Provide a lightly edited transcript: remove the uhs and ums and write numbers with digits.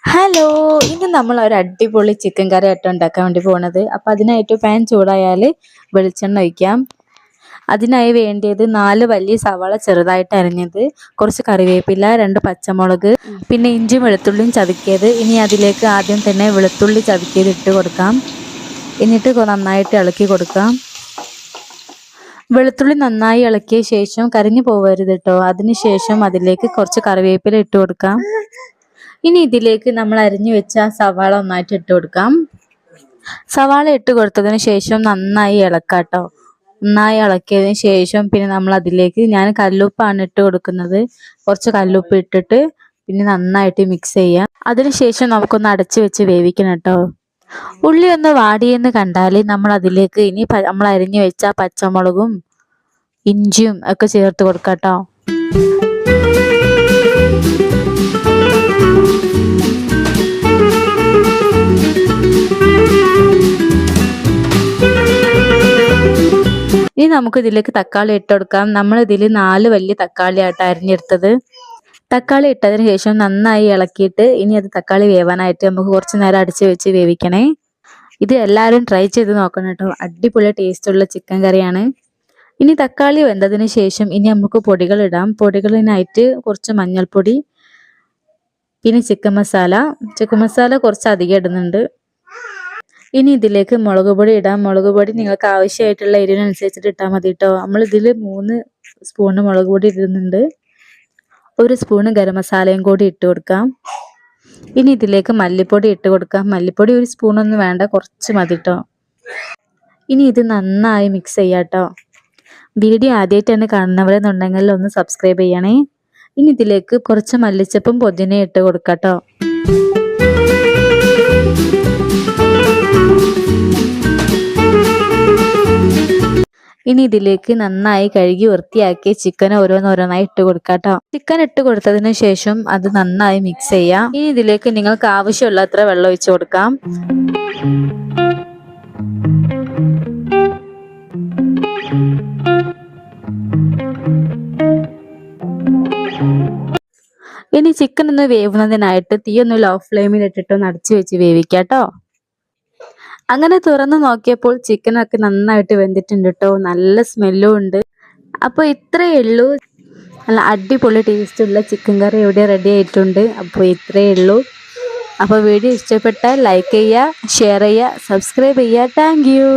Hello, ഇന്ന് നമ്മൾ ഒരു അടിപൊളി ചിക്കൻ കറി ആയിട്ട് ഉണ്ടാക്കാൻ വേണ്ടി പോണത്. അപ്പോൾ അതിനായിട്ട് പാൻ ചൂടായാൽ വെളിച്ചെണ്ണ ഒഴിക്കാം. അതിനായി വേണ്ടിയത് 4 വലിയ സവാള ചെറുതായിട്ട് അരിഞ്ഞത്, കുറച്ച് കറിവേപ്പില, 2 പച്ചമുളക്, പിന്നെ ഇഞ്ചി വെളുത്തുള്ളിയും ചതുക്കിയത്. ഇനി അതിലേക്ക് ആദ്യം തന്നെ വെളുത്തുള്ളി ചതുക്കിയത് ഇട്ട് കൊടുക്കാം. എന്നിട്ട് നന്നായിട്ട് ഇളക്കി കൊടുക്കാം. വെളുത്തുള്ളി നന്നായി ഇളക്കിയ ശേഷം കരിഞ്ഞു പോകരുത് കേട്ടോ. അതിനുശേഷം അതിലേക്ക് കുറച്ച് കറിവേപ്പില ഇട്ട് കൊടുക്കാം. ഇനി ഇതിലേക്ക് നമ്മൾ അരിഞ്ഞു വെച്ച സവാള ഒന്നായിട്ട് ഇട്ട് കൊടുക്കാം. സവാള ഇട്ട് കൊടുത്തതിന് ശേഷം നന്നായി ഇളക്കാട്ടോ. നന്നായി ഇളക്കിയതിന് ശേഷം പിന്നെ നമ്മൾ അതിലേക്ക് ഞാൻ കല്ലുപ്പാണ് ഇട്ട് കൊടുക്കുന്നത്. കുറച്ച് കല്ലുപ്പ് ഇട്ടിട്ട് പിന്നെ നന്നായിട്ട് മിക്സ് ചെയ്യാം. അതിനുശേഷം നമുക്കൊന്ന് അടച്ചു വെച്ച് വേവിക്കണം കേട്ടോ. ഉള്ളി ഒന്ന് വാടിയെന്ന് കണ്ടാൽ നമ്മൾ അതിലേക്ക് ഇനി നമ്മൾ അരിഞ്ഞു വെച്ച പച്ചമുളകും ഇഞ്ചിയും ഒക്കെ ചേർത്ത് കൊടുക്കാം കേട്ടോ. ഇനി നമുക്ക് ഇതിലേക്ക് തക്കാളി ഇട്ട് കൊടുക്കാം. നമ്മൾ ഇതിൽ 4 വലിയ തക്കാളി ആയിട്ട് അരിഞ്ഞെടുത്തത്. തക്കാളി ഇട്ടതിന് ശേഷം നന്നായി ഇളക്കിയിട്ട് ഇനി അത് തക്കാളി വേവാനായിട്ട് നമുക്ക് കുറച്ച് നേരം അടച്ചു വെച്ച് വേവിക്കണേ. ഇത് എല്ലാവരും ട്രൈ ചെയ്ത് നോക്കണം കേട്ടോ. അടിപൊളി ടേസ്റ്റുള്ള ചിക്കൻ കറിയാണ്. ഇനി തക്കാളി വെന്തതിന് ശേഷം ഇനി നമുക്ക് പൊടികൾ ഇടാം. പൊടികളിനായിട്ട് കുറച്ച് മഞ്ഞൾപ്പൊടി, പിന്നെ ചിക്കൻ മസാല കുറച്ച് അധികം ഇടുന്നുണ്ട്. ഇനി ഇതിലേക്ക് മുളക് പൊടി ഇടാം. മുളക് പൊടി നിങ്ങൾക്ക് ആവശ്യമായിട്ടുള്ള എരിവിനനുസരിച്ചിട്ട് ഇട്ടാൽ മതി കേട്ടോ. നമ്മൾ ഇതിൽ 3 സ്പൂണ് മുളക് പൊടി ഇടുന്നുണ്ട്. 1 സ്പൂണ് ഗരം മസാലയും കൂടി ഇട്ട് കൊടുക്കാം. ഇനി ഇതിലേക്ക് മല്ലിപ്പൊടി ഇട്ട് കൊടുക്കാം. മല്ലിപ്പൊടി 1 സ്പൂണൊന്നും വേണ്ട, കുറച്ച് മതി കേട്ടോ. ഇനി ഇത് നന്നായി മിക്സ് ചെയ്യാം കേട്ടോ. വീഡിയോ ആദ്യമായിട്ടാണ് കാണുന്നവരെന്നുണ്ടെങ്കിൽ ഒന്ന് സബ്സ്ക്രൈബ് ചെയ്യണേ. ഇനി ഇതിലേക്ക് കുറച്ച് മല്ലിച്ചപ്പും പുതിനയും ഇട്ട് കൊടുക്കാം കേട്ടോ. ഇനി ഇതിലേക്ക് നന്നായി കഴുകി വൃത്തിയാക്കി ചിക്കൻ ഓരോന്നോരോന്നായി ഇട്ട് കൊടുക്കാം കേട്ടോ. ചിക്കൻ ഇട്ട് കൊടുത്തതിന് ശേഷം അത് നന്നായി മിക്സ് ചെയ്യാം. ഇനി ഇതിലേക്ക് നിങ്ങൾക്ക് ആവശ്യമുള്ളത്ര വെള്ളം ഒഴിച്ചു കൊടുക്കാം. ഇനി ചിക്കൻ ഒന്ന് വേവുന്നതിനായിട്ട് തീയൊന്ന് ലോ ഫ്ലെയിമിൽ ഇട്ടിട്ട് അടച്ചു വെച്ച് വേവിക്കാം കേട്ടോ. അങ്ങനെ തുറന്ന് നോക്കിയപ്പോൾ ചിക്കനൊക്കെ നന്നായിട്ട് വെന്തിട്ടുണ്ട് കേട്ടോ. നല്ല സ്മെല്ലും ഉണ്ട്. അപ്പോൾ ഇത്രയേ ഉള്ളൂ. നല്ല അടിപൊളി ടേസ്റ്റുള്ള ചിക്കൻ കറി ഇവിടെ റെഡി ആയിട്ടുണ്ട്. അപ്പോൾ ഇത്രയേ ഉള്ളൂ. അപ്പോൾ വീഡിയോ ഇഷ്ടപ്പെട്ടാൽ ലൈക്ക് ചെയ്യുക, ഷെയർ ചെയ്യുക, സബ്സ്ക്രൈബ് ചെയ്യുക. Thank you.